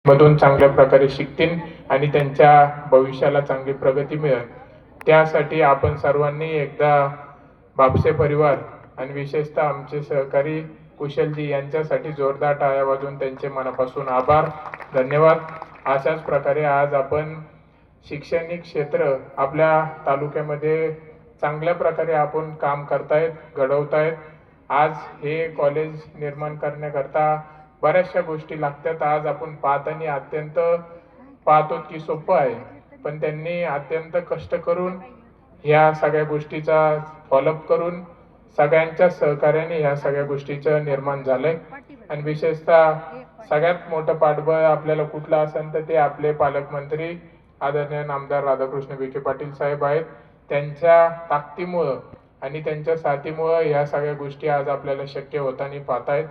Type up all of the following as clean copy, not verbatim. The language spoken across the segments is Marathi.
मधून चांगल्या प्रकारे शिकतील आणि त्यांच्या भविष्याला चांगली प्रगती मिळेल। त्यासाठी आपण सर्वांनी एकदा बापसे परिवार आणि विशेषतः आमचे सहकारी कुशलजी यांच्यासाठी जोरदार टाळ्या वाजवून त्यांचे मनापासून आभार, धन्यवाद। अशाच प्रकारे आज आपण शैक्षणिक क्षेत्र आपल्या तालुक्यामध्ये चांगल्या प्रकारे आपण काम करतायत, घडवतायत। आज हे कॉलेज निर्माण करण्याकरता बऱ्याचशा गोष्टी लागतात। आज आपण पाहताना अत्यंत पाहतो की सोपं आहे, पण त्यांनी अत्यंत कष्ट करून ह्या सगळ्या गोष्टीचा फॉलोअप करून सगळ्यांच्या सहकार्याने ह्या सगळ्या गोष्टीचं निर्माण झालंय। आणि विशेषतः सगळ्यात मोठं पाठबळ आपल्याला कुठलं असेल तर ते आपले पालकमंत्री आदरणीय नामदार राधाकृष्ण विखे पाटील साहेब आहेत। त्यांच्या ताकदीमुळं आणि त्यांच्या साथीमुळं ह्या सगळ्या गोष्टी आज आपल्याला शक्य होताना पाहतायत।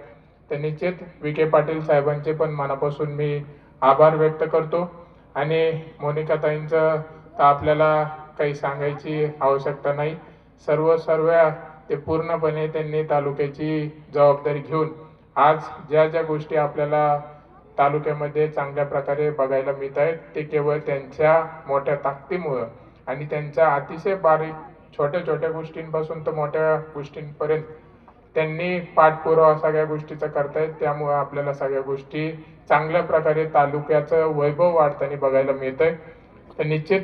तर निश्चित विखे पाटील साहेबांचे पण मनापासून मी आभार व्यक्त करतो। आणि मोनिकाताईंचं तर आपल्याला काही सांगायची आवश्यकता नाही। सर्व ते पूर्णपणे त्यांनी तालुक्याची जबाबदारी घेऊन आज ज्या ज्या गोष्टी आपल्याला तालुक्यामध्ये चांगल्या प्रकारे बघायला मिळत आहेत ते केवळ त्यांच्या मोठ्या ताकदीमुळं आणि त्यांच्या अतिशय बारीक छोट्या गोष्टींपासून तर मोठ्या गोष्टींपर्यंत त्यांनी पाठपुरावा सगळ्या गोष्टीचा करतायत। त्यामुळे आपल्याला सगळ्या गोष्टी चांगल्या प्रकारे तालुक्याचं वैभव वाढताना बघायला मिळतंय। तर निश्चित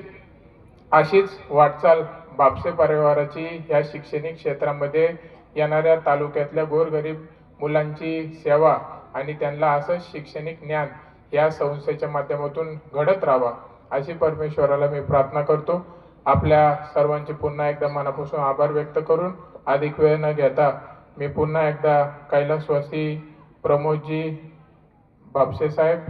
अशीच वाटचाल बापसे परिवाराची ह्या शैक्षणिक क्षेत्रामध्ये येणाऱ्या तालुक्यातल्या गोरगरीब मुलांची सेवा आणि त्यांना असं शैक्षणिक ज्ञान या संस्थेच्या माध्यमातून घडत राहावा अशी परमेश्वराला मी प्रार्थना करतो। आपल्या सर्वांचे पुन्हा एकदा मनापासून आभार व्यक्त करून अधिक वेळ न घेता मी पुन्हा एकदा कैलासवासी प्रमोदजी बापसे साहेब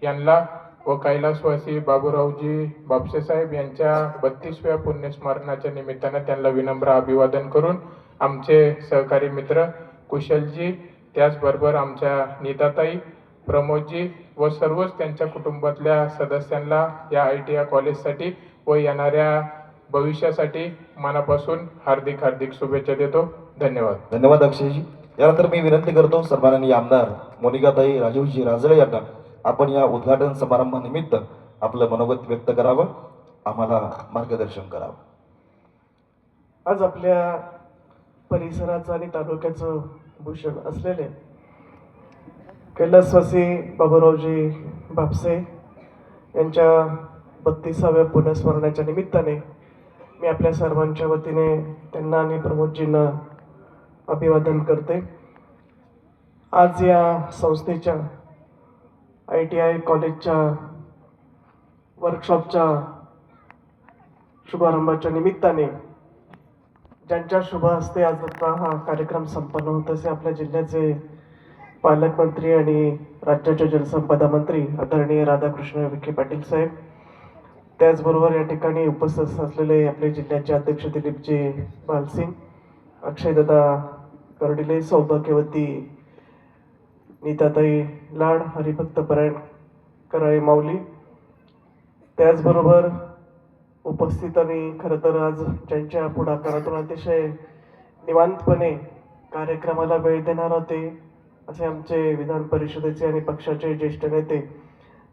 यांना व कैलासवासी बाबूरावजी बापसे साहेब यांच्या 32व्या पुण्यस्मरणाच्या निमित्तानं त्यांना विनम्र अभिवादन करून आमचे सहकारी मित्र कुशलजी, त्याचबरोबर आमच्या नीताताई, प्रमोदजी व सर्वच त्यांच्या कुटुंबातल्या सदस्यांना या ITI कॉलेजसाठी व येणाऱ्या भविष्यासाठी मनापासून हार्दिक शुभेच्छा देतो। धन्यवाद। धन्यवाद अक्षयजी। यानंतर मी विनंती करतो सन्माननीय आमदार मोनिकाताई राजीवजी राजळे यांना आपण या उद्घाटन समारंभानिमित्त आपलं मनोगत व्यक्त करावं, आम्हाला मार्गदर्शन करावं। आज आपल्या परिसराचं आणि तालुक्याचं भूषण असलेले कैलासवासी बाबूरावजी बापसे यांच्या 32व्या पुण्यस्मरणाच्या निमित्ताने मी आपल्या सर्वांच्या वतीने त्यांना आणि प्रमोदजींना अभिवादन करते। आज या संस्थेच्या ITI कॉलेजच्या वर्कशॉपच्या शुभारंभाच्या निमित्ताने ज्यांच्या शुभ हस्ते आज हा कार्यक्रम संपन्न होत असे आपल्या जिल्ह्याचे पालकमंत्री आणि राज्याचे जलसंपदा मंत्री आदरणीय राधाकृष्ण विखे पाटील साहेब, त्याचबरोबर या ठिकाणी उपस्थित असलेले आपले जिल्ह्याचे अध्यक्ष दिलीपजी बालसिंग, अक्षयदादा कर्डिले, सौभाग्यवती नीताताई लाड, हरिभक्त परायण कराळे माऊली, त्याचबरोबर उपस्थित आणि खरं तर आज ज्यांच्या पुढाकारातून अतिशय निवांतपणे कार्यक्रमाला वेळ देणार होते असे आमचे विधान परिषदेचे आणि पक्षाचे ज्येष्ठ नेते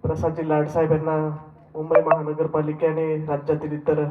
प्रसादजी लाड साहेब यांना मुंबई महानगरपालिकेने राज्यातील इतर